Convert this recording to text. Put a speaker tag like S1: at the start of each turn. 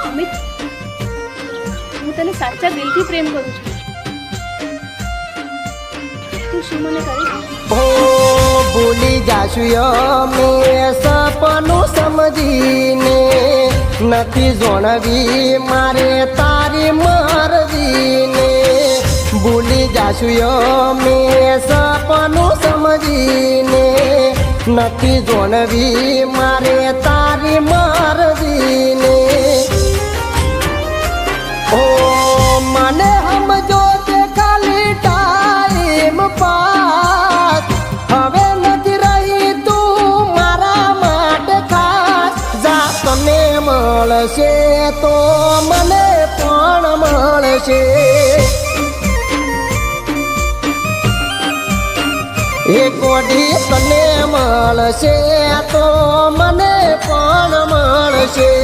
S1: અમિત, હું તને સાચા દિલથી પ્રેમ કરું છું. તું શું મને કરીશ?
S2: ઓ ભૂલી જાશું મેં સપનું સમજીને, નથી જોણવી મારે તારી મરજીને. ભૂલી જાશું મેં સપનું સમજીને, નથી જોણવી મારે તારી મરજીને. ઓ મને સમજો તે ખાલી ટાઈમ પાસ, હવે નથી રહી તું મારા માટે ખાસ. જા તને મળશે તો મને પણ મળશે, એક કોડી તને મળશે તો મને પણ મળશે.